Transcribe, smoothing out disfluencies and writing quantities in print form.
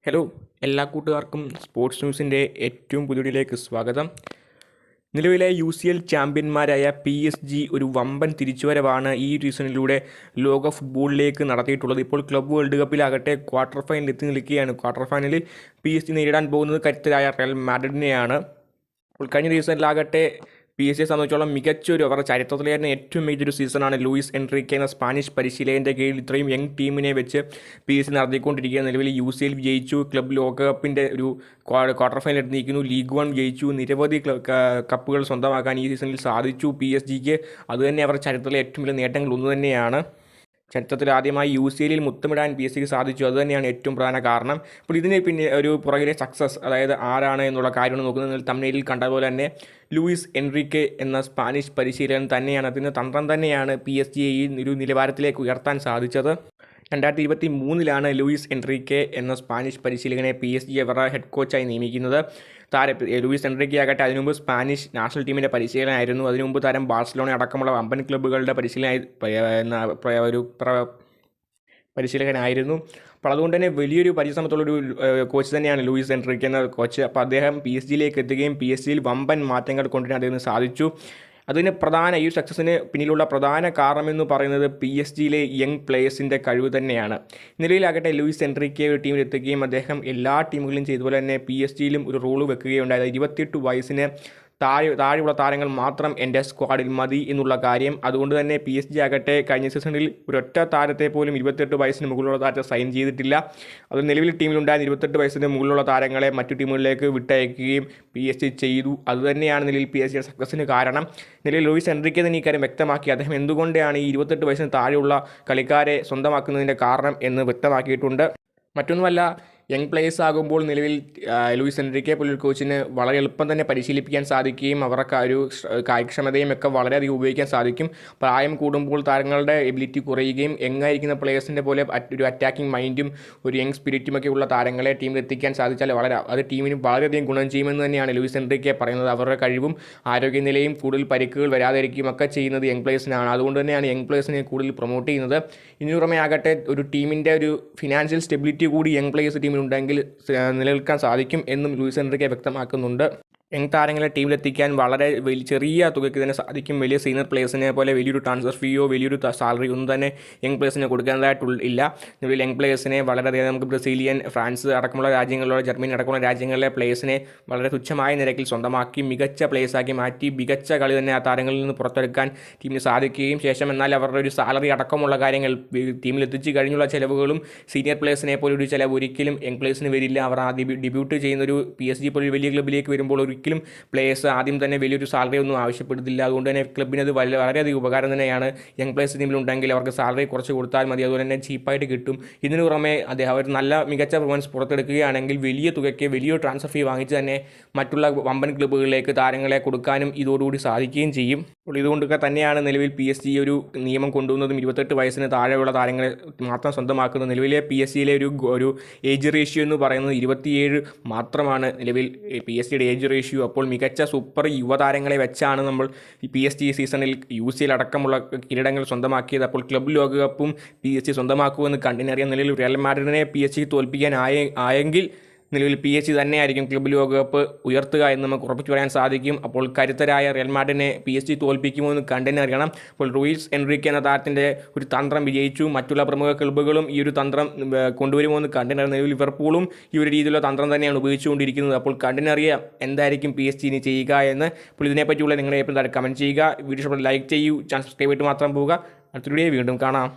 Hello, എല്ലാ കൂട്ടുകാർക്കും sports ന്യൂസിൻ്റെ ഏറ്റവും പുതിയതിലേക്ക് സ്വാഗതം. നിലവിലെ UCL ചാമ്പ്യന്മാരായ PSG ഒരു വമ്പൻ തിരിച്ചുവരവാണ് ഈ സീസണിലൂടെ ലോക ഫുട്ബോളിലേക്ക് നടത്തിയിട്ടുള്ളത്. ഇപ്പോൾ ക്ലബ്ബ് വേൾഡ് കപ്പിലാകട്ടെ ക്വാർട്ടർ ഫൈനലിൽ എത്തി നിൽക്കുകയാണ്. ക്വാർട്ടർ ഫൈനലിൽ PSG നേരിടാൻ പോകുന്നത് കരുത്തരായ റയൽ മാഡ്രിഡിനെയാണ്. അപ്പോൾ കഴിഞ്ഞ സീസണിലാകട്ടെ PSG സംബന്ധിച്ചോളം മികച്ചൊരു അവരുടെ ചരിത്രത്തിലെ തന്നെ ഏറ്റവും മികച്ചൊരു സീസണാണ് ലൂയിസ് എൻറിക്കെ എന്ന സ്പാനിഷ് പരിശീലകൻ്റെ കീഴിൽ ഇത്രയും യങ് ടീമിനെ വെച്ച് PSG നടത്തിക്കൊണ്ടിരിക്കുക. നിലവിൽ UCL വിജയിച്ചു, ക്ലബ്ബ് ലോകകപ്പിൻ്റെ ഒരു ക്വാർട്ടർ ഫൈനൽ എത്തിയിരിക്കുന്നു, ലീഗ് 1 ജയിച്ചു, നിരവധി കപ്പുകൾ സ്വന്തമാക്കാൻ ഈ സീസണിൽ സാധിച്ചു PSGക്ക്. അതുതന്നെ അവരുടെ ചരിത്രത്തിലെ ഏറ്റവും വലിയ നേട്ടങ്ങൾ ഒന്ന് തന്നെയാണ്. ചരിത്രത്തിൽ ആദ്യമായി UCLയിൽ മുത്തമിടാൻ PSG സാധിച്ചു. അതുതന്നെയാണ് ഏറ്റവും പ്രധാന കാരണം. അപ്പോൾ ഇതിന് പിന്നെ ഒരു പുറകിലെ സക്സസ്, അതായത് ആരാണ് എന്നുള്ള കാര്യമാണ് നോക്കുന്നത്. തമിഴിൽ കണ്ട പോലെ തന്നെ ലൂയിസ് എൻറിക്കെ എന്ന സ്പാനിഷ് പരിശീലകൻ തന്നെയാണ്, അതിന് തന്ത്രം തന്നെയാണ് PSG ഈ ഒരു നിലവാരത്തിലേക്ക് ഉയർത്താൻ സാധിച്ചത്. 2023 ലൂയിസ് എൻറിക്കെ എന്ന സ്പാനിഷ് പരിശീലകനെ PSG അവരുടെ ഹെഡ് കോച്ചായി നിയമിക്കുന്നത്. ലൂയിസ് എൻറിക്കെ ആകട്ടെ അതിനു മുമ്പ് സ്പാനിഷ് നാഷണൽ ടീമിൻ്റെ പരിശീലകനായിരുന്നു. അതിനു മുമ്പ് താരം ബാഴ്സലോണ അടക്കമുള്ള വമ്പൻ ക്ലബ്ബുകളുടെ പരിശീലകനായിരുന്നു. അപ്പോൾ അതുകൊണ്ട് തന്നെ വലിയൊരു പരിശ്രമത്തുള്ളൊരു കോച്ച് തന്നെയാണ് ലൂയിസ് എൻറിക്കെ എന്ന കോച്ച്. അപ്പോൾ അദ്ദേഹം PSG എത്തുകയും PSGയിൽ വമ്പൻ മാറ്റങ്ങൾ കൊണ്ടുവരാൻ അദ്ദേഹത്തിന് സാധിച്ചു. അതിന് ഈ സക്സസിന് പിന്നിലുള്ള പ്രധാന കാരണമെന്ന് പറയുന്നത് PSGയിലെ യങ് പ്ലേയേഴ്സിൻ്റെ കഴിവ് തന്നെയാണ്. നിലവിലാകട്ടെ ലൂയിസ് എൻറിക്കെ ഒരു ടീമിൽ എത്തുകയും അദ്ദേഹം എല്ലാ ടീമുകളിലും ചെയ്തതുപോലെ തന്നെ PSGയിലും ഒരു റോള് വെക്കുകയുണ്ടായത്. 28 വയസ്സിന് താഴെയുള്ള താരങ്ങൾ മാത്രം എൻ്റെ സ്ക്വാഡിൽ മതി എന്നുള്ള കാര്യം. അതുകൊണ്ട് തന്നെ PSG ആകട്ടെ കഴിഞ്ഞ സീസണിൽ ഒരൊറ്റ താരത്തെ പോലും 28 വയസ്സിന് മുകളിലുള്ള താരത്തെ സൈൻ ചെയ്തിട്ടില്ല. അത് നിലവിൽ ടീമിലുണ്ടായ 28 വയസ്സിന് മുകളിലുള്ള താരങ്ങളെ മറ്റു ടീമുകളിലേക്ക് വിട്ടയക്കുകയും PSG ചെയ്തു. അതുതന്നെയാണ് നിലവിൽ PSG സക്സസിന് കാരണം. നിലവിൽ ലൂയിസ് എൻറിക്കെ തന്നെ ഈ കാര്യം വ്യക്തമാക്കി. അദ്ദേഹം എന്തുകൊണ്ടാണ് ഈ 28 വയസ്സിന് താഴെയുള്ള കളിക്കാരെ സ്വന്തമാക്കുന്നതിൻ്റെ കാരണം എന്ന് വ്യക്തമാക്കിയിട്ടുണ്ട്. മറ്റൊന്നുമല്ല, യങ് പ്ലേയേഴ്സ് ആകുമ്പോൾ നിലവിൽ ലൂയിസ് എൻറിക്കെ പോലൊരു കോച്ചിന് വളരെ എളുപ്പം തന്നെ പരിശീലിപ്പിക്കാൻ സാധിക്കുകയും അവർക്ക് ഒരു കാര്യക്ഷമതയും ഒക്കെ വളരെയധികം ഉപയോഗിക്കാൻ സാധിക്കും. പ്രായം കൂടുമ്പോൾ താരങ്ങളുടെ എബിലിറ്റി കുറയുകയും യങ്ങായിരിക്കുന്ന പ്ലേയേഴ്സിൻ്റെ പോലെ ഒരു അറ്റാക്കിംഗ് മൈൻഡും ഒരു യങ് സ്പിരിറ്റും ഒക്കെ ഉള്ള താരങ്ങളെ ടീമിൽ എത്തിക്കാൻ സാധിച്ചാൽ അത് ടീമിന് വളരെയധികം ഗുണം ചെയ്യുമെന്ന് തന്നെയാണ് ലൂയിസ് എൻറിക്കെ പറയുന്നത്. അവരുടെ കഴിവും ആരോഗ്യനിലയും കൂടുതൽ പരിക്കുകൾ വരാതിരിക്കുകയും ഒക്കെ ചെയ്യുന്നത് യങ് പ്ലേയേഴ്സിനാണ്. അതുകൊണ്ട് തന്നെയാണ് യങ് പ്ലേയേഴ്സിനെ കൂടുതൽ പ്രൊമോട്ട് ചെയ്യുന്നത്. ഇതിനു പുറമെ ആകട്ടെ ഒരു ടീമിൻ്റെ ഒരു ഫിനാൻഷ്യൽ സ്റ്റെബിലിറ്റി കൂടി യങ് പ്ലേയേഴ്സ് ഉണ്ടെങ്കിൽ നിലനിൽക്കാൻ സാധിക്കും എന്നും ലൂയിസ് എൻറിക്കെ വ്യക്തമാക്കുന്നുണ്ട്. യങ് താരങ്ങളെ ടീമിലെത്തിക്കാൻ വളരെ ചെറിയ തുകയ്ക്ക് തന്നെ സാധിക്കും. വലിയ സീനിയർ പ്ലേയേഴ്സിനെ പോലെ വലിയൊരു ട്രാൻസ്ഫർ ഫീയോ വലിയൊരു സാലറി ഒന്നും തന്നെ യങ് പ്ലേയേഴ്സിനെ കൊടുക്കേണ്ടതായിട്ടില്ല. നിലവിൽ യങ് പ്ലേയേഴ്സിനെ വളരെയധികം നമുക്ക് ബ്രസീലിയൻ, ഫ്രാൻസ് അടക്കമുള്ള രാജ്യങ്ങളിലുള്ള ജർമ്മനി അടക്കമുള്ള രാജ്യങ്ങളിലെ പ്ലേയേഴ്സിനെ വളരെ തുച്ഛമായ നിരക്കിൽ സ്വന്തമാക്കി മികച്ച പ്ലേയേഴ്സാക്കി മാറ്റി മികച്ച കളി തന്നെ ആ താരങ്ങളിൽ നിന്ന് പുറത്തെടുക്കാൻ ടീമിന് സാധിക്കുകയും ശേഷം എന്നാൽ അവരുടെ ഒരു സാലറി അടക്കമുള്ള കാര്യങ്ങൾ ടീമിലെത്തിച്ച് കഴിഞ്ഞുള്ള ചിലവുകളും സീനിയർ പ്ലേയേഴ്സിനെ പോലെ ഒരു ചിലവ് ഒരിക്കലും യങ് പ്ലേയേഴ്സിന് വരില്ല. അവർ ആദ്യം ഡെബ്യൂട്ട് ചെയ്യുന്നൊരു PSG പോലെ വലിയ ക്ലബ്ബിലേക്ക് വരുമ്പോൾ ഒരിക്കലും പ്ലേയേഴ്സ് ആദ്യം തന്നെ വലിയൊരു സാലറി ഒന്നും ആവശ്യപ്പെടുന്നില്ല. അതുകൊണ്ട് തന്നെ ക്ലബിന് അത് വളരെയധികം ഉപകാരം തന്നെയാണ്. യങ് പ്ലേയേഴ്സ് ടീമിലുണ്ടെങ്കിൽ അവർക്ക് സാലറി കുറച്ച് കൊടുത്താൽ മതി, അതുപോലെ തന്നെ ചീപ്പായിട്ട് കിട്ടും. ഇതിനു പുറമെ അവർ നല്ല മികച്ച പെർഫോമൻസ് പുറത്തെടുക്കുകയാണെങ്കിൽ വലിയ തുകയ്ക്ക് വലിയൊരു ട്രാൻസ്ഫർ ഫീ വാങ്ങിച്ച് തന്നെ മറ്റുള്ള വമ്പൻ ക്ലബ്ബുകളിലേക്ക് താരങ്ങളെ കൊടുക്കാനും ഇതോടുകൂടി സാധിക്കുകയും ചെയ്യും. അപ്പോൾ ഇതുകൊണ്ടൊക്കെ തന്നെയാണ് നിലവിൽ PSG ഒരു നിയമം കൊണ്ടുവന്നതും 28 വയസ്സിന് താഴെയുള്ള താരങ്ങളെ മാത്രം സ്വന്തമാക്കുന്നത്. നിലവിലെ PSGയിലെ ഒരു ഏജ് റേഷ്യോ എന്ന് പറയുന്നത് 27 മാത്രമാണ് നിലവിൽ PSGയുടെ ഏജ് റേഷ്യോ. അപ്പോൾ മികച്ച സൂപ്പർ യുവതാരങ്ങളെ വെച്ചാണ് നമ്മൾ ഈ PSG സീസണിൽ UCL അടക്കമുള്ള കിരീടങ്ങൾ സ്വന്തമാക്കിയത്. അപ്പോൾ ക്ലബ്ബ് ലോകകപ്പും PSG സ്വന്തമാക്കുമെന്ന് കണ്ടിനറിയാൻ നിലവിൽ റയൽ മാഡ്രിഡിനെ PSG തോൽപ്പിക്കാൻ ആയെങ്കിൽ നിലവിൽ PSG തന്നെയായിരിക്കും ക്ലബ്ബ് ലോകകപ്പ് ഉയർത്തുക എന്ന് നമുക്ക് ഉറപ്പിച്ചു പറയാൻ സാധിക്കും. അപ്പോൾ കരുത്തരായ റയൽ മാഡ്രിഡിനെ PSG തോൽപ്പിക്കുമോ എന്ന് കണ്ടറിയണം. അപ്പോൾ ലൂയിസ് എൻറിക്കെ എന്ന താരത്തിൻ്റെ ഒരു തന്ത്രം വിജയിച്ചു. മറ്റുള്ള പ്രമുഖ ക്ലബ്ബുകളും ഈ ഒരു തന്ത്രം കൊണ്ടുവരുമോ എന്ന് കണ്ടറിയണം. നിലവിൽ ലിവർപൂളും ഈ ഒരു രീതിയിലുള്ള തന്ത്രം തന്നെയാണ് ഉപയോഗിച്ചുകൊണ്ടിരിക്കുന്നത്. അപ്പോൾ കണ്ടറിയാം എന്തായിരിക്കും PSG ഇനി ചെയ്യുക എന്ന്. അപ്പോൾ ഇതിനെപ്പറ്റിയുള്ള നിങ്ങളുടെ എപ്പോഴും കമൻറ്റ് ചെയ്യുക. വീഡിയോ ലൈക്ക് ചെയ്യൂ, ചാനൽ സബ്സ്ക്രൈബ് ചെയ്തിട്ട് മാത്രം പോവുക. അടുത്ത വീഡിയോ വീണ്ടും കാണാം.